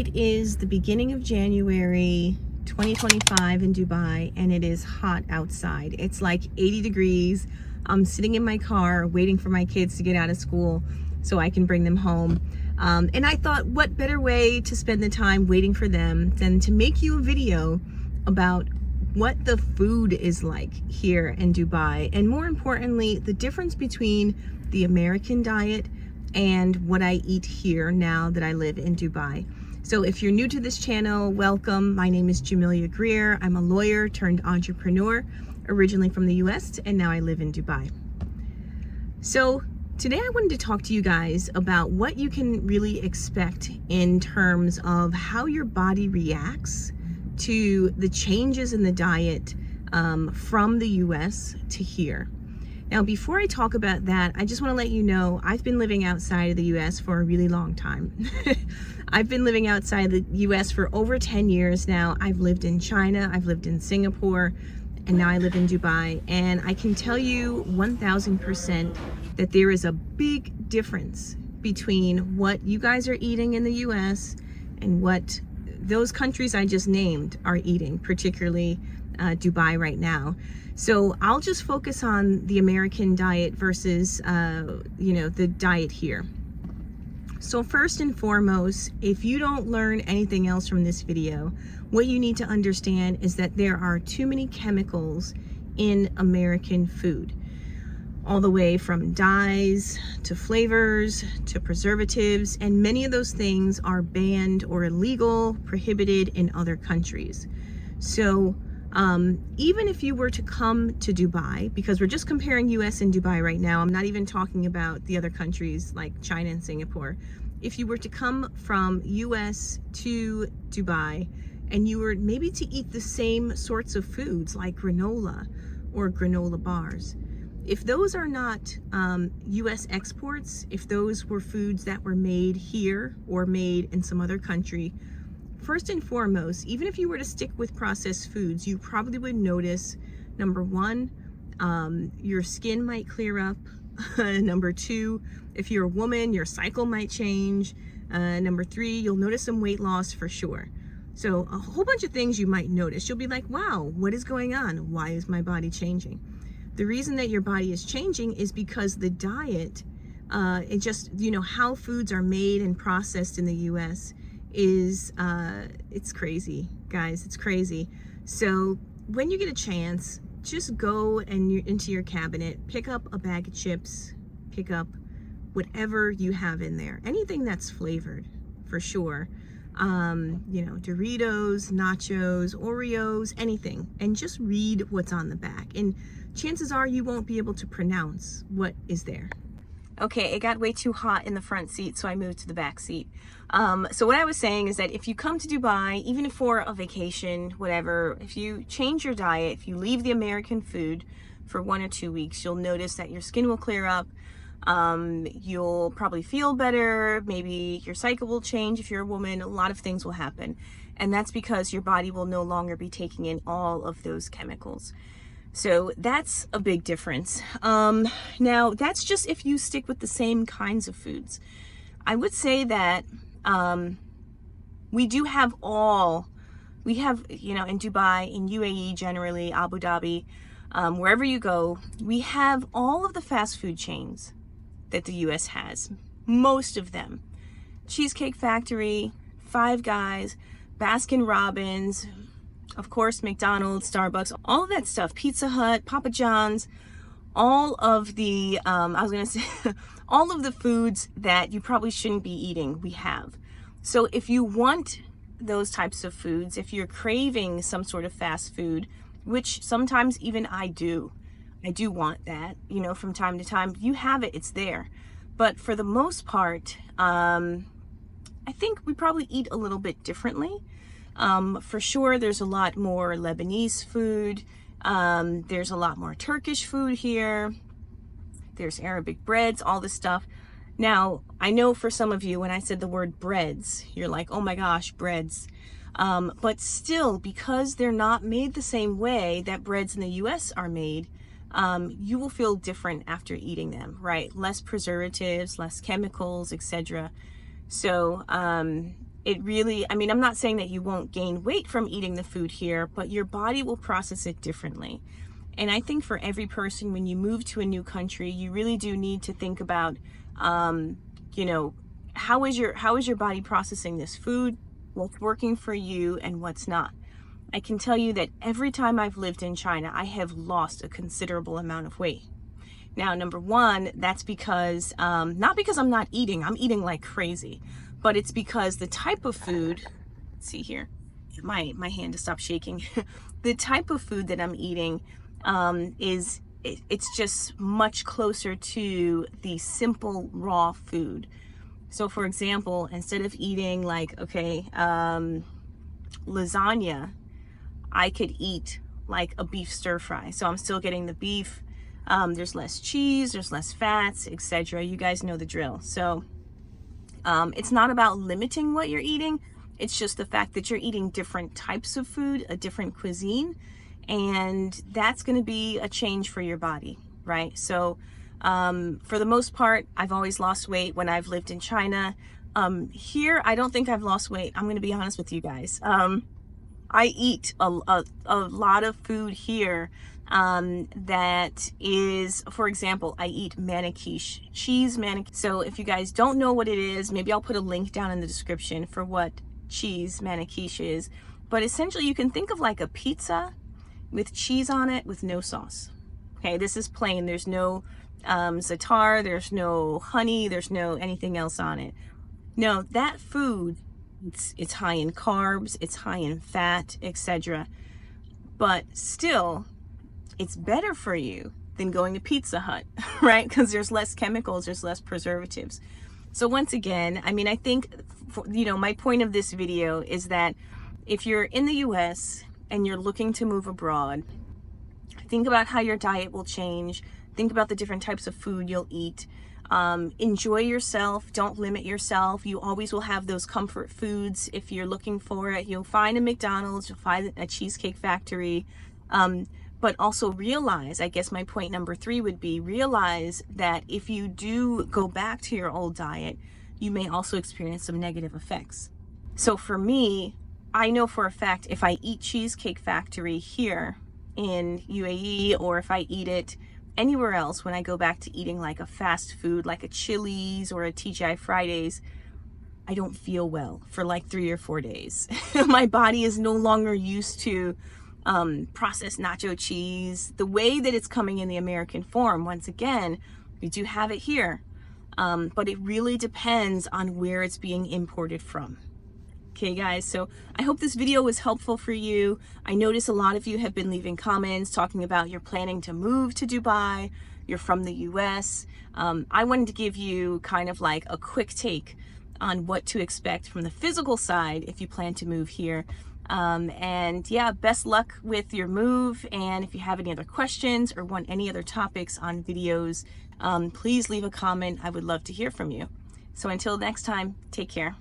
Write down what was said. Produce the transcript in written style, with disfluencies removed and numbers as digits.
It is the beginning of January 2025 in Dubai, and it is hot outside. It's like 80 degrees. I'm sitting in my car waiting for my kids to get out of school so I can bring them home. And I thought, what better way to spend the time waiting for them than to make you a video about what the food is like here in Dubai, and more importantly, the difference between the American diet and what I eat here now that I live in Dubai. So if you're new to this channel, welcome. My name is Jamilia Grier. I'm a lawyer turned entrepreneur, originally from the US, and now I live in Dubai. So today I wanted to talk to you guys about what you can really expect in terms of how your body reacts to the changes in the diet from the US to here. Now, before I talk about that, I just want to let you know I've been living outside of the US for a really long time. I've been living outside the US for over 10 years now. I've lived in China, I've lived in Singapore, and now I live in Dubai. And I can tell you 1000% that there is a big difference between what you guys are eating in the US and what those countries I just named are eating, particularly Dubai right now. So I'll just focus on the American diet versus, the diet here. So first and foremost, if you don't learn anything else from this video, what you need to understand is that there are too many chemicals in American food. All the way from dyes to flavors to preservatives, and many of those things are banned or illegal, prohibited in other countries. So even if you were to come to Dubai, because we're just comparing US and Dubai right now, I'm not even talking about the other countries like China and Singapore. If you were to come from US to Dubai and you were maybe to eat the same sorts of foods like granola or granola bars, if those are not US exports, if those were foods that were made here or made in some other country, first and foremost, even if you were to stick with processed foods, you probably would notice, number one, your skin might clear up. Number two, if you're a woman, your cycle might change. Number three, you'll notice some weight loss for sure. So a whole bunch of things you might notice. You'll be like, wow, what is going on? Why is my body changing? The reason that your body is changing is because the diet, it just, how foods are made and processed in the US is, it's crazy, guys, it's crazy. So when you get a chance, just go into your cabinet, pick up a bag of chips, pick up whatever you have in there, anything that's flavored for sure. Doritos, nachos, Oreos, anything, and just read what's on the back. And chances are you won't be able to pronounce what is there. Okay, it got way too hot in the front seat, so I moved to the back seat. So what I was saying is that if you come to Dubai, even if for a vacation, whatever, if you change your diet, if you leave the American food for 1 or 2 weeks, you'll notice that your skin will clear up. You'll probably feel better. Maybe your cycle will change if you're a woman. A lot of things will happen. And that's because your body will no longer be taking in all of those chemicals. So that's a big difference. Now that's just if you stick with the same kinds of foods. I would say that we have in Dubai, in UAE generally, Abu Dhabi, wherever you go, we have all of the fast food chains that the US has, most of them. Cheesecake Factory, Five Guys, Baskin Robbins, of course, McDonald's, Starbucks, all of that stuff, Pizza Hut, Papa John's, all of the, all of the foods that you probably shouldn't be eating, we have. So if you want those types of foods, if you're craving some sort of fast food, which sometimes even I do want that, from time to time, you have it, it's there. But for the most part, I think we probably eat a little bit differently. For sure, there's a lot more Lebanese food. There's a lot more Turkish food here. There's Arabic breads, all this stuff. Now, I know for some of you, when I said the word breads, you're like, oh my gosh, breads. But still, because they're not made the same way that breads in the US are made, you will feel different after eating them, right? Less preservatives, less chemicals, etc. So it really, I mean, I'm not saying that you won't gain weight from eating the food here, but your body will process it differently. And I think for every person, when you move to a new country, you really do need to think about, you know, how is your body processing this food, what's working for you and what's not. I can tell you that every time I've lived in China, I have lost a considerable amount of weight. Now, number one, that's because, not because I'm not eating, I'm eating like crazy, but it's because the type of food, let's see here, my hand to stop shaking. The type of food that I'm eating it's just much closer to the simple raw food. So for example, instead of eating like, okay, lasagna, I could eat like a beef stir fry. So I'm still getting the beef. There's less cheese, there's less fats, etc. You guys know the drill. So it's not about limiting what you're eating. It's just the fact that you're eating different types of food, a different cuisine, and that's going to be a change for your body, right? So for the most part, I've always lost weight when I've lived in China. Here, I don't think I've lost weight. I'm going to be honest with you guys. I eat a lot of food here that is, for example, I eat manikish, cheese manikish. So if you guys don't know what it is, maybe I'll put a link down in the description for what cheese manikish is. But essentially you can think of like a pizza with cheese on it with no sauce. Okay, this is plain. There's no za'atar, there's no honey, there's no anything else on it. No, that food, it's high in carbs, it's high in fat, etc. But still, it's better for you than going to Pizza Hut, right? Because there's less chemicals, there's less preservatives. So once again, I mean, I think, you know, my point of this video is that if you're in the US and you're looking to move abroad, think about how your diet will change. Think about the different types of food you'll eat. Enjoy yourself. Don't limit yourself. You always will have those comfort foods if you're looking for it. You'll find a McDonald's, you'll find a Cheesecake Factory. But also realize, I guess my point number 3 would be, realize that if you do go back to your old diet, you may also experience some negative effects. So for me, I know for a fact if I eat Cheesecake Factory here in UAE, or if I eat it anywhere else, when I go back to eating like a fast food, like a Chili's or a TGI Fridays, I don't feel well for like 3 or 4 days. My body is no longer used to processed nacho cheese, the way that it's coming in the American form. Once again, we do have it here, but it really depends on where it's being imported from. Okay guys, so I hope this video was helpful for you. I notice a lot of you have been leaving comments talking about you're planning to move to Dubai, you're from the US. I wanted to give you kind of like a quick take on what to expect from the physical side if you plan to move here. And yeah, best luck with your move. And if you have any other questions or want any other topics on videos, please leave a comment. I would love to hear from you. So until next time, take care.